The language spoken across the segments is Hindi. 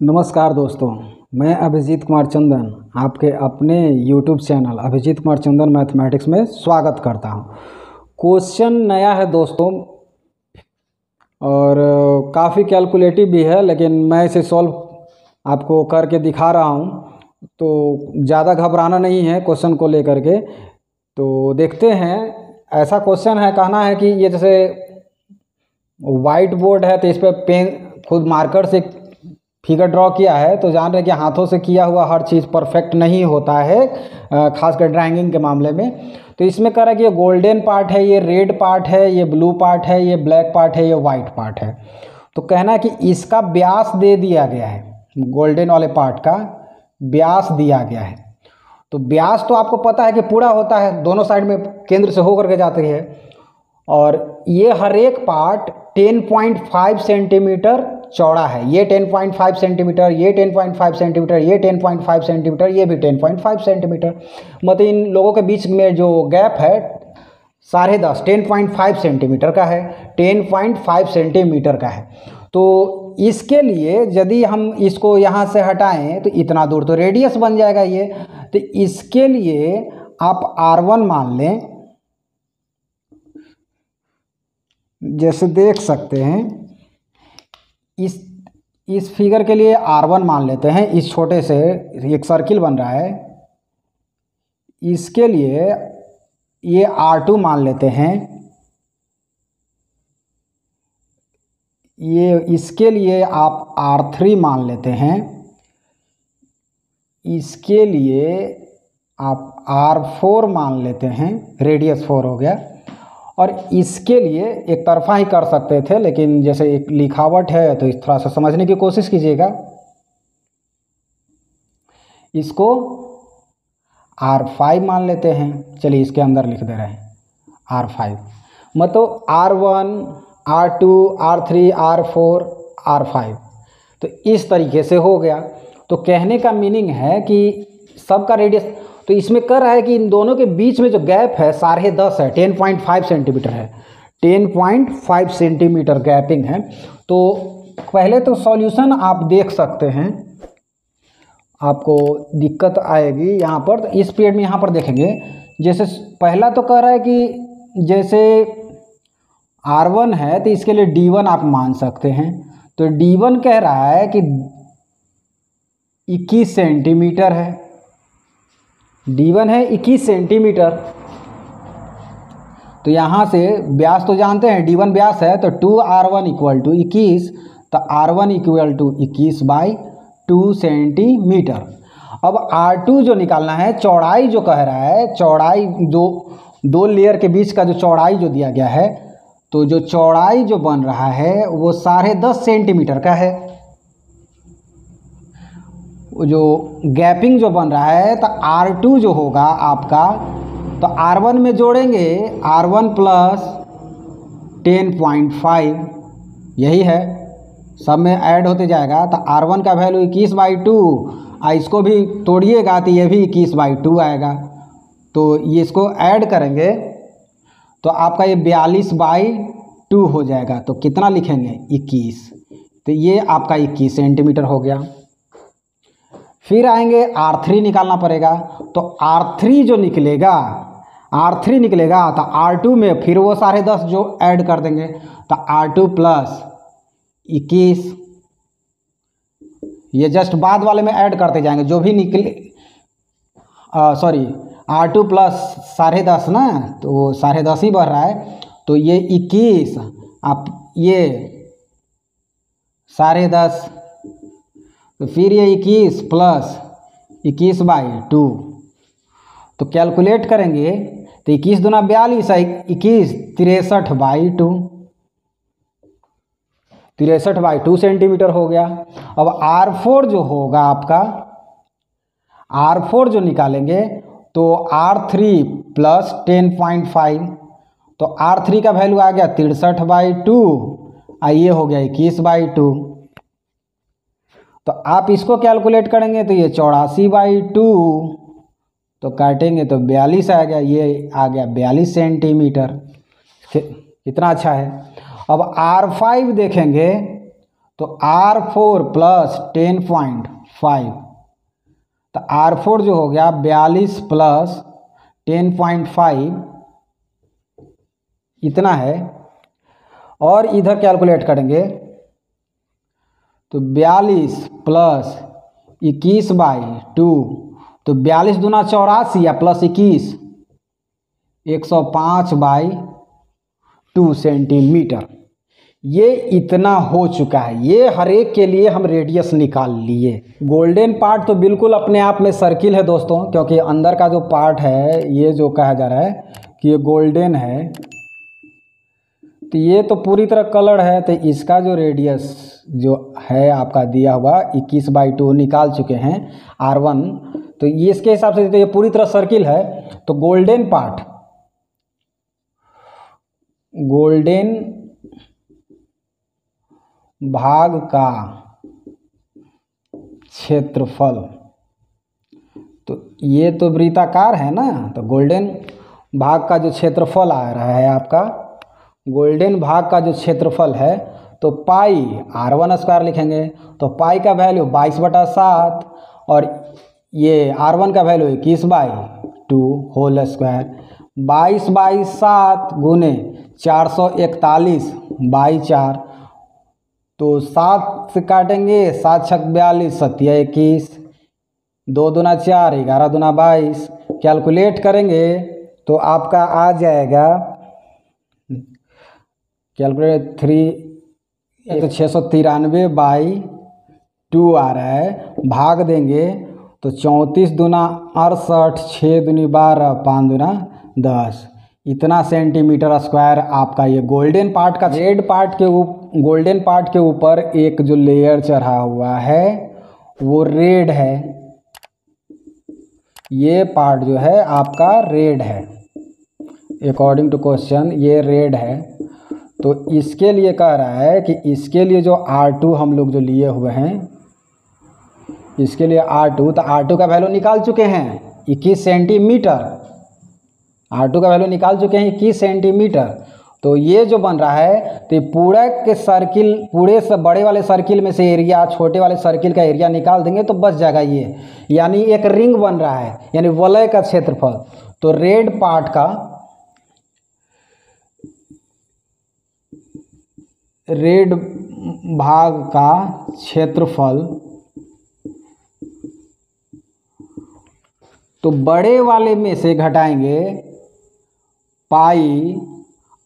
नमस्कार दोस्तों, मैं अभिजीत कुमार चंदन आपके अपने YouTube चैनल अभिजीत कुमार चंदन मैथमेटिक्स में स्वागत करता हूं। क्वेश्चन नया है दोस्तों और काफ़ी कैलकुलेटिव भी है, लेकिन मैं इसे सॉल्व आपको करके दिखा रहा हूं, तो ज़्यादा घबराना नहीं है क्वेश्चन को लेकर के। तो देखते हैं। ऐसा क्वेश्चन है, कहना है कि ये जैसे वाइट बोर्ड है तो इस पर पेन खुद मार्कर से फिगर ड्रॉ किया है, तो जान रहे कि हाथों से किया हुआ हर चीज़ परफेक्ट नहीं होता है, खासकर ड्राइंगिंग के मामले में। तो इसमें कह रहा है कि ये गोल्डन पार्ट है, ये रेड पार्ट है, ये ब्लू पार्ट है, ये ब्लैक पार्ट है, ये वाइट पार्ट है। तो कहना है कि इसका व्यास दे दिया गया है, गोल्डन वाले पार्ट का व्यास दिया गया है। तो व्यास तो आपको पता है कि पूरा होता है, दोनों साइड में केंद्र से होकर के जाती है, और ये हर एक पार्ट 10.5 सेंटीमीटर चौड़ा है। ये 10.5 सेंटीमीटर, ये 10.5 सेंटीमीटर, ये 10.5 सेंटीमीटर, ये भी 10.5 सेंटीमीटर। मतलब इन लोगों के बीच में जो गैप है 10.5 सेंटीमीटर का है, 10.5 सेंटीमीटर का है। तो इसके लिए यदि हम इसको यहाँ से हटाएं तो इतना दूर तो रेडियस बन जाएगा ये। तो इसके लिए आप R1 मान लें, जैसे देख सकते हैं इस फिगर के लिए R1 मान लेते हैं। इस छोटे से एक सर्किल बन रहा है, इसके लिए ये R2 मान लेते हैं। ये इसके लिए आप R3 मान लेते हैं। इसके लिए आप R4 मान लेते हैं, रेडियस 4 हो गया। और इसके लिए एक तरफा ही कर सकते थे, लेकिन जैसे एक लिखावट है तो इस थोड़ा सा समझने की कोशिश कीजिएगा। इसको R5 मान लेते हैं। चलिए इसके अंदर लिख दे रहे हैं R5, मतलब R1, R2, R3, R4, R5। तो इस तरीके से हो गया। तो कहने का मीनिंग है कि सबका रेडियस, तो इसमें कर रहा है कि इन दोनों के बीच में जो गैप है 10.5 है, 10.5 सेंटीमीटर है, 10.5 सेंटीमीटर गैपिंग है। तो पहले तो सॉल्यूशन आप देख सकते हैं, आपको दिक्कत आएगी यहाँ पर। तो इस पीरियड में यहाँ पर देखेंगे, जैसे पहला तो कह रहा है कि जैसे R1 है तो इसके लिए D1 आप मान सकते हैं। तो D1 कह रहा है कि 21 सेंटीमीटर है। D1 है 21 सेंटीमीटर। तो यहाँ से व्यास तो जानते हैं, D1 व्यास है, तो 2R1 इक्वल टू 21, तो R1 इक्वल टू 21/2 सेंटीमीटर। अब R2 जो निकालना है, चौड़ाई जो कह रहा है, चौड़ाई दो लेयर के बीच का जो चौड़ाई जो दिया गया है, तो जो चौड़ाई जो बन रहा है वो 10.5 सेंटीमीटर का है। जो गैपिंग जो बन रहा है, तो R2 जो होगा आपका, तो R1 में जोड़ेंगे R1 प्लस 10.5, यही है, सब में ऐड होते जाएगा। तो R1 का वैल्यू 21/2, इसको भी तोड़िएगा तो ये भी 21/2 आएगा। तो ये इसको ऐड करेंगे तो आपका ये 42/2 हो जाएगा। तो कितना लिखेंगे? 21। तो ये आपका 21 सेंटीमीटर हो गया। फिर आएंगे R3 निकालना पड़ेगा। तो R3 जो निकलेगा, R3 निकलेगा तो R2 में फिर वो 10.5 जो ऐड कर देंगे, तो R2 प्लस 21, ये जस्ट बाद वाले में ऐड करते जाएंगे जो भी निकले। सॉरी, R2 प्लस 10.5 ना, तो वो 10.5 ही बढ़ रहा है। तो ये 21, आप ये 10.5, तो फिर ये 21 प्लस 21/2। तो कैलकुलेट करेंगे तो 21 दूना 42, 21 63/2, 63/2 सेंटीमीटर हो गया। अब R4 जो होगा आपका, R4 जो निकालेंगे तो R3 प्लस 10.5, तो R3 का वैल्यू आ गया 63/2, ये हो गया 21/2। तो आप इसको कैलकुलेट करेंगे तो ये 84/2, तो काटेंगे तो 42 आ गया, ये आ गया 42 सेंटीमीटर। कितना अच्छा है। अब R5 देखेंगे तो R4 प्लस 10.5, तो R4 जो हो गया 42 प्लस 10.5 इतना है। और इधर कैलकुलेट करेंगे तो 42 प्लस 21/2, तो 42 दूना 84 या प्लस 21 105/2 सेंटीमीटर। ये इतना हो चुका है। ये हर एक के लिए हम रेडियस निकाल लिए। गोल्डन पार्ट तो बिल्कुल अपने आप में सर्किल है दोस्तों, क्योंकि अंदर का जो पार्ट है ये जो कहा जा रहा है कि ये गोल्डन है, तो ये तो पूरी तरह कलर है। तो इसका जो रेडियस जो है आपका दिया हुआ 21/2 निकाल चुके हैं R1, तो ये इसके हिसाब से तो ये पूरी तरह सर्किल है। तो गोल्डन पार्ट, गोल्डन भाग का क्षेत्रफल, तो ये तो वृत्ताकार है ना, तो गोल्डन भाग का जो क्षेत्रफल आ रहा है आपका, गोल्डन भाग का जो क्षेत्रफल है, तो पाई R1² लिखेंगे। तो पाई का वैल्यू 22/7 और ये R1 का वैल्यू 21/2 होल स्क्वायर। 22/7 गुने 441/4, तो 7 से काटेंगे, 7 छक 42, 7 या 21, 2 दूना 4, 11 दूना 22। कैलकुलेट करेंगे तो आपका आ जाएगा, कैलकुलेट 3 तो 693/2 आ रहा है। भाग देंगे तो 34 दूना 68, 6 दूनी 12, 5 दूना 10, इतना सेंटीमीटर स्क्वायर आपका ये गोल्डन पार्ट का। रेड पार्ट के गोल्डन पार्ट के ऊपर एक जो लेयर चढ़ा हुआ है वो रेड है। ये पार्ट जो है आपका रेड है, अकॉर्डिंग टू क्वेश्चन ये रेड है। तो इसके लिए कह रहा है कि इसके लिए जो R2 हम लोग जो लिए हुए हैं, इसके लिए R2, तो R2 का वैल्यू निकाल चुके हैं 21 सेंटीमीटर। R2 का वैल्यू निकाल चुके हैं 21 सेंटीमीटर। तो ये जो बन रहा है, तो पूरे के सर्किल, पूरे से बड़े वाले सर्किल में से एरिया छोटे वाले सर्किल का एरिया निकाल देंगे तो बच जाएगा ये, यानी एक रिंग बन रहा है, यानी वलय का क्षेत्रफल। तो रेड पार्ट का, रेड भाग का क्षेत्रफल, तो बड़े वाले में से घटाएंगे पाई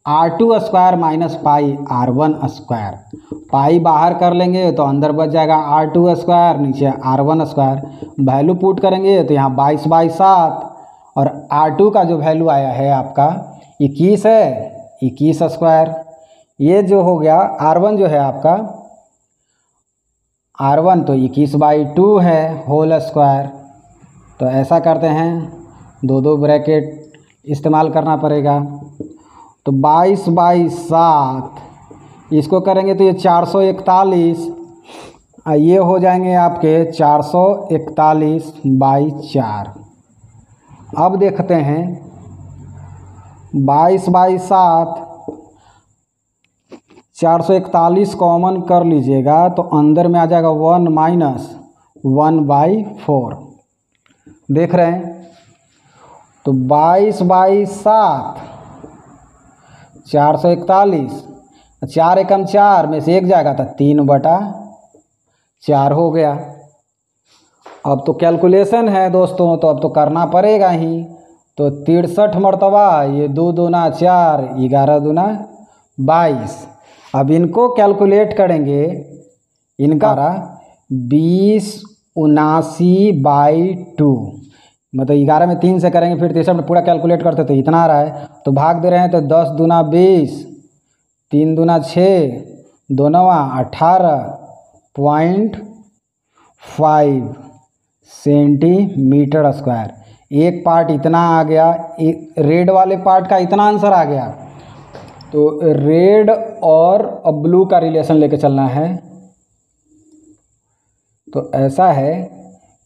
R2² माइनस पाई R1²। पाई बाहर कर लेंगे तो अंदर बच जाएगा R2², नीचे R1²। वैल्यू पुट करेंगे तो यहाँ 22/7 और R2 का जो वैल्यू आया है आपका 21 है, 21²। ये जो हो गया R1 जो है आपका, R1 तो 21/2 है होल स्क्वायर। तो ऐसा करते हैं, 2 ब्रैकेट इस्तेमाल करना पड़ेगा। तो 22/7 इसको करेंगे तो ये 441, ये हो जाएंगे आपके 441/4। अब देखते हैं 22/7, 441 कॉमन कर लीजिएगा तो अंदर में आ जाएगा 1 माइनस 1/4। देख रहे हैं, तो 22/7 441, 4 एकम 4 में से 1 जाएगा तो 3/4 हो गया। अब तो कैलकुलेशन है दोस्तों, तो अब तो करना पड़ेगा ही। तो 63 मरतबा, ये 2 दूना 4, 11 दूना 22। अब इनको कैलकुलेट करेंगे, इनका 2079/2, मतलब 11 में 3 से करेंगे, फिर 63 में पूरा कैलकुलेट करते तो इतना आ रहा है। तो भाग दे रहे हैं तो 10 दूना 20, 3 दूना 6, 2 नवा 18.5 सेंटीमीटर स्क्वायर। एक पार्ट इतना आ गया, एक रेड वाले पार्ट का इतना आंसर आ गया। तो रेड और ब्लू का रिलेशन लेके चलना है। तो ऐसा है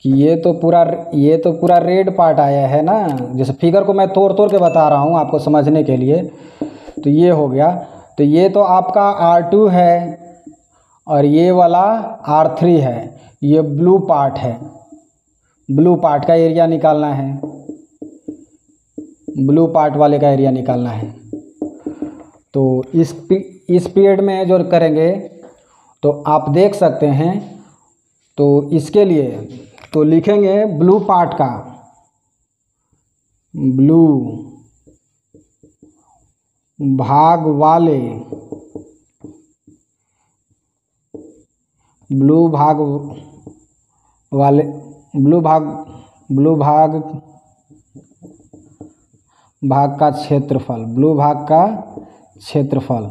कि ये तो पूरा रेड पार्ट आया है ना, जैसे फिगर को मैं तोड़ तोड़ के बता रहा हूँ आपको समझने के लिए। तो ये हो गया, तो ये तो आपका R2 है और ये वाला R3 है, ये ब्लू पार्ट है, ब्लू पार्ट का एरिया निकालना है, ब्लू पार्ट वाले का एरिया निकालना है। तो इस पीरियड में जो करेंगे तो आप देख सकते हैं, तो इसके लिए तो लिखेंगे ब्लू पार्ट का, ब्लू भाग वाले, ब्लू भाग वाले, ब्लू भाग का क्षेत्रफल, ब्लू भाग का क्षेत्रफल।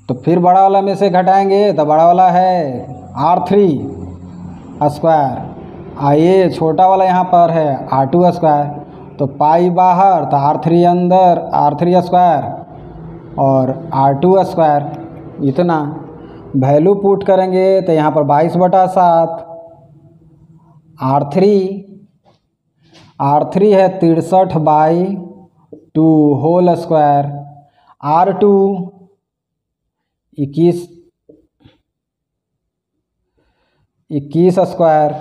तो फिर बड़ा वाला में से घटाएंगे तो बड़ा वाला है R3 स्क्वायर, ये छोटा वाला यहाँ पर है R2 स्क्वायर। तो पाई बाहर तो R3 अंदर, R3 स्क्वायर और R2 स्क्वायर। इतना वैल्यू पुट करेंगे तो यहाँ पर 22/7, R3 है 63/2 होल स्क्वायर, R2 21 स्क्वायर।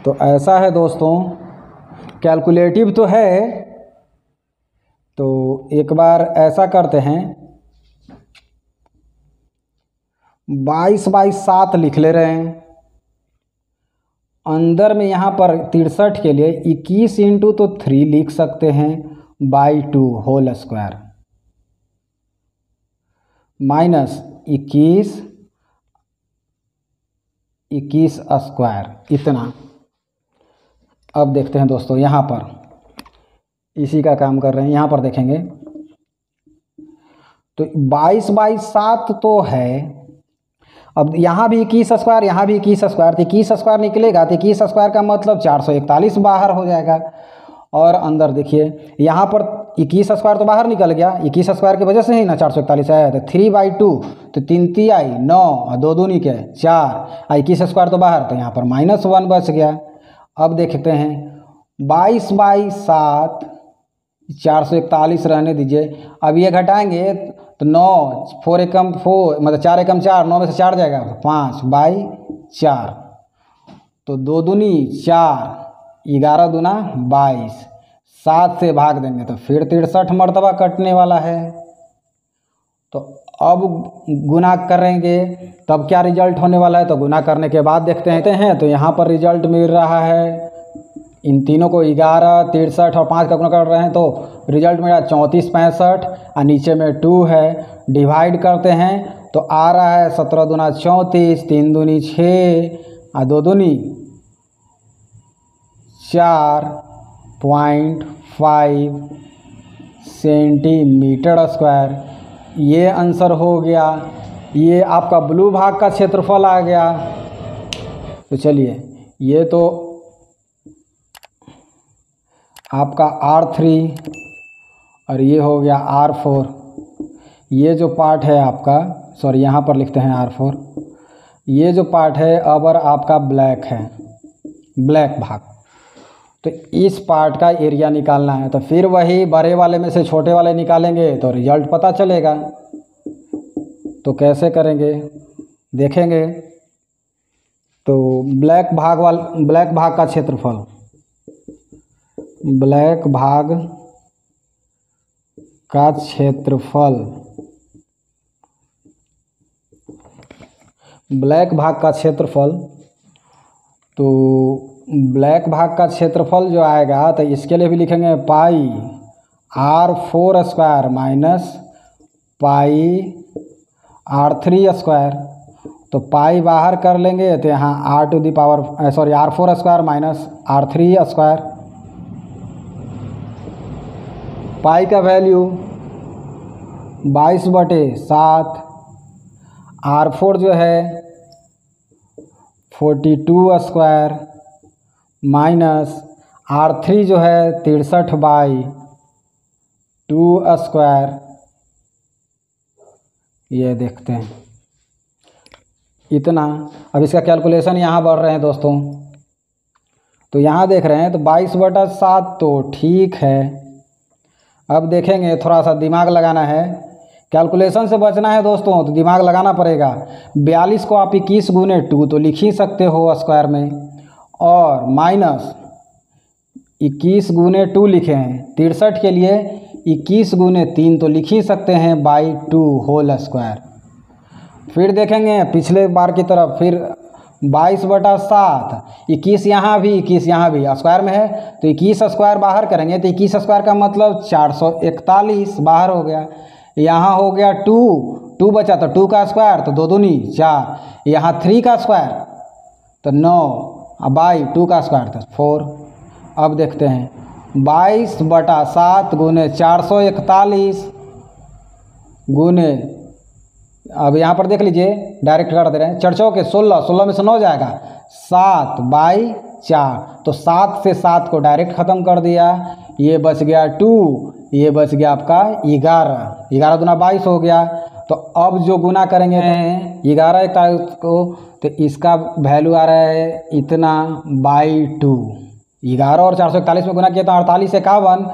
तो ऐसा है दोस्तों, कैलकुलेटिव तो है। तो एक बार ऐसा करते हैं, 22/7 लिख ले रहे हैं, अंदर में यहाँ पर 63 के लिए 21 इंटू तो 3 लिख सकते हैं /2 होल स्क्वायर, माइनस 21 स्क्वायर। इतना अब देखते हैं दोस्तों, यहाँ पर इसी का काम कर रहे हैं। यहाँ पर देखेंगे तो 22/7 तो है। अब यहाँ भी 21 स्क्वायर, यहाँ भी 21 स्क्वायर, तो 21 स्क्वायर निकलेगा तो 21 स्क्वायर का मतलब 441 बाहर हो जाएगा। और अंदर देखिए यहाँ पर 21 स्क्वायर तो बाहर निकल गया, 21 स्क्वायर की वजह से ही ना 441 आया। तो 3/2 तो 3 3 आई 9 और 2 दूनी के 4, 21 स्क्वायर तो बाहर, तो यहाँ पर -1 बच गया। अब देखते हैं 22/7, 441 रहने दीजिए। अब ये घटाएंगे तो 9, 4 एकम 4 मतलब 4 एकम 4, 9 में से 4 जाएगा 5/4, तो 2 दूनी 4, 11 दूना 22, 7 से भाग देंगे तो फिर 63 मरतबा कटने वाला है। तो अब गुना करेंगे तब क्या रिजल्ट होने वाला है, तो गुना करने के बाद देखते हैं। तो यहाँ पर रिजल्ट मिल रहा है, इन तीनों को 11, 63 और 5 का गुना कर रहे हैं तो रिजल्ट मेरा 34 65 और नीचे में 2 है। डिवाइड करते हैं तो आ रहा है 17 दूना 34, 3 दूनी 6 और 2 दूनी 4.5 सेंटीमीटर स्क्वायर। ये आंसर हो गया। ये आपका ब्लू भाग का क्षेत्रफल आ गया। तो चलिए, ये तो आपका R3 और ये हो गया R4। ये जो पार्ट है आपका, सॉरी यहाँ पर लिखते हैं R4, ये जो पार्ट है अब आपका ब्लैक है, ब्लैक भाग। तो इस पार्ट का एरिया निकालना है। तो फिर वही बड़े वाले में से छोटे वाले निकालेंगे तो रिजल्ट पता चलेगा। तो कैसे करेंगे देखेंगे। तो ब्लैक भाग का क्षेत्रफल, ब्लैक भाग का क्षेत्रफल, ब्लैक भाग का क्षेत्रफल। तो ब्लैक भाग का क्षेत्रफल जो आएगा तो इसके लिए भी लिखेंगे पाई R4 square minus pi R3 square. तो पाई बाहर कर लेंगे तो यहाँ R4 square minus R3 square. पाई का वैल्यू 22/7, R4 जो है 42 स्क्वायर माइनस R3 जो है 63/2 स्क्वायर। ये देखते हैं इतना। अब इसका कैलकुलेशन यहाँ बढ़ रहे हैं दोस्तों। तो यहाँ देख रहे हैं तो 22/7 तो ठीक है, अब देखेंगे, थोड़ा सा दिमाग लगाना है, कैलकुलेशन से बचना है दोस्तों, तो दिमाग लगाना पड़ेगा। 42 को आप 21 गुने 2 तो लिख ही सकते हो स्क्वायर में, और माइनस 21 गुने 2 लिखे हैं। 63 के लिए 21 गुने 3 तो लिख ही सकते हैं बाई 2 होल स्क्वायर। फिर देखेंगे पिछले बार की तरफ, फिर 22/7, 21 यहाँ भी 21 यहाँ भी स्क्वायर में है, तो 21 स्क्वायर बाहर करेंगे तो 21 स्क्वायर का मतलब 441 बाहर हो गया। यहाँ हो गया 2 बचा तो 2 का स्क्वायर तो 2 दूनी 4, यहाँ 3 का स्क्वायर तो 9 बाई 2 का स्क्वायर तो 4। अब देखते हैं 22/7 गुने 441 गुने, अब यहाँ पर देख लीजिए डायरेक्ट कर दे रहे हैं, 4 चौके 16, 16 में से 9 जाएगा, 7/4, तो 7 से 7 को डायरेक्ट ख़त्म कर दिया, ये बच गया 2, ये बच गया आपका 11, 11 दूना 22 हो गया। तो अब जो गुना करेंगे 11 41 को, तो इसका वैल्यू आ रहा है इतना बाई 2। 11 और 441 में गुना किया तो 48 51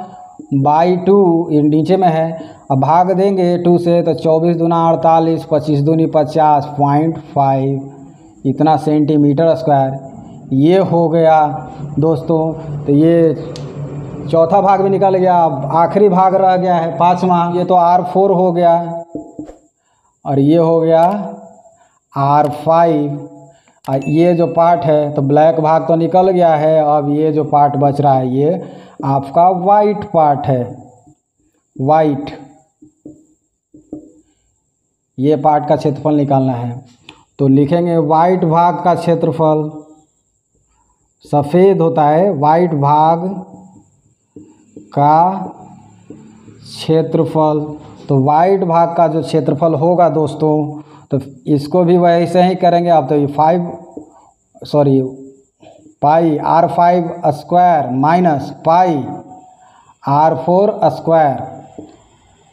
बाई 2 नीचे में है। अब भाग देंगे 2 से तो 24 दूना 48, 25 दूनी 50.5 इतना सेंटीमीटर स्क्वायर ये हो गया दोस्तों। तो ये चौथा भाग भी निकल गया, अब आखिरी भाग रह गया है 5वां, ये तो R4 हो गया और ये हो गया R5। और ये जो पार्ट है तो ब्लैक भाग तो निकल गया है, अब ये जो पार्ट बच रहा है ये आपका वाइट पार्ट है, वाइट, ये पार्ट का क्षेत्रफल निकालना है। तो लिखेंगे वाइट भाग का क्षेत्रफल, सफ़ेद होता है, वाइट भाग का क्षेत्रफल। तो वाइट भाग का जो क्षेत्रफल होगा दोस्तों, तो इसको भी वैसे ही करेंगे। अब तो ये पाई R5 square minus pi R4 square,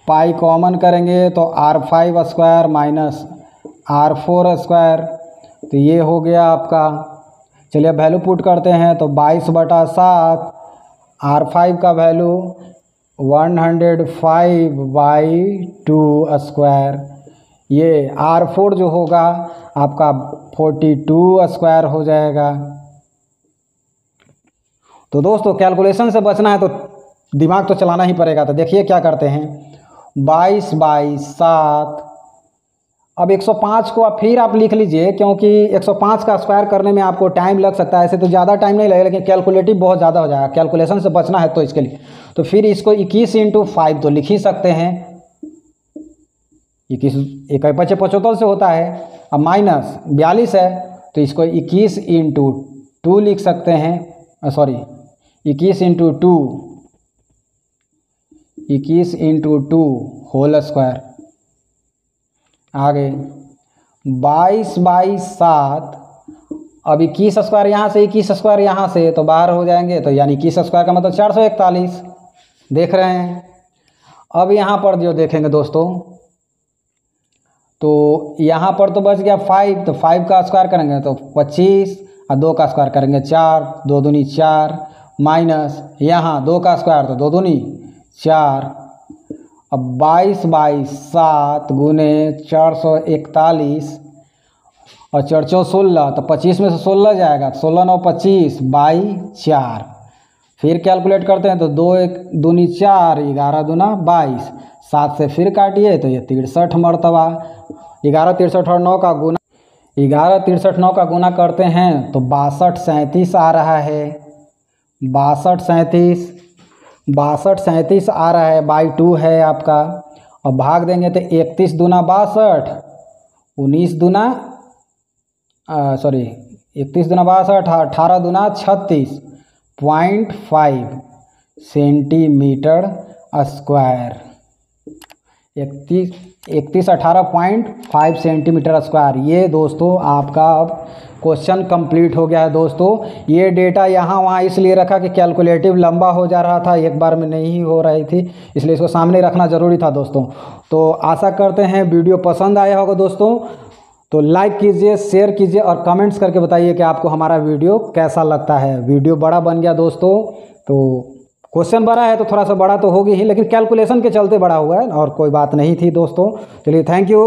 pi common करेंगे तो R5 square minus R4 square, तो ये हो गया आपका। चलिए वैल्यू पुट करते हैं, तो 22/7, R5 का वैल्यू 105/2 स्क्वायर, ये R4 जो होगा आपका 42 स्क्वायर हो जाएगा। तो दोस्तों कैलकुलेशन से बचना है तो दिमाग तो चलाना ही पड़ेगा। तो देखिए क्या करते हैं, 22/7, अब 105 को फिर आप लिख लीजिए, क्योंकि 105 का स्क्वायर करने में आपको टाइम लग सकता है। ऐसे तो ज़्यादा टाइम नहीं लगेगा, लेकिन कैलकुलेटिव बहुत ज़्यादा हो जाएगा, कैलकुलेशन से बचना है तो इसके लिए। तो फिर इसको 21 × 5 तो लिख ही सकते हैं, 21 1 5 75 से होता है। अब माइनस 42 है तो इसको 21 × 2 लिख सकते हैं, 21 × 2 होल स्क्वायर। आगे 22/7, अब 21 स्क्वायर यहाँ से 21 स्क्वायर यहाँ से तो बाहर हो जाएंगे, तो यानी 21 स्क्वायर का मतलब 441 देख रहे हैं। अब यहाँ पर जो देखेंगे दोस्तों, तो यहाँ पर तो बच गया 5, तो 5 का स्क्वायर करेंगे तो 25 और 2 का स्क्वायर करेंगे 4, 2 दूनी 4, माइनस यहाँ 2 का स्क्वायर तो 2 दूनी 4। अब 22/7 गुने 441 और 4 × 16, तो 25 में से 16 जाएगा, 16 9 25/4। फिर कैलकुलेट करते हैं तो 2 1 दूनी 4, 11 दूना 22, 7 से फिर काटिए तो ये 63 मरतबा, 11 63 और 9 का गुना, 11 63 9 का गुना करते हैं तो 62 37 आ रहा है, 62 37 आ रहा है, बाई 2 है आपका। और भाग देंगे तो 31 दूना 62, 19 दूना 31 दूना 62, 18 दूना 36.5 सेंटीमीटर स्क्वायर, 31 18.5 सेंटीमीटर स्क्वायर। ये दोस्तों आपका अब क्वेश्चन कंप्लीट हो गया है दोस्तों। ये डेटा यहाँ वहाँ इसलिए रखा कि कैलकुलेटिव लंबा हो जा रहा था, एक बार में नहीं हो रही थी, इसलिए इसको सामने रखना ज़रूरी था दोस्तों। तो आशा करते हैं वीडियो पसंद आया होगा दोस्तों। तो लाइक कीजिए, शेयर कीजिए और कमेंट्स करके बताइए कि आपको हमारा वीडियो कैसा लगता है। वीडियो बड़ा बन गया दोस्तों, तो क्वेश्चन बड़ा है तो थोड़ा सा बड़ा तो होगी ही, लेकिन कैलकुलेशन के चलते बड़ा हुआ है और कोई बात नहीं थी दोस्तों। चलिए थैंक यू।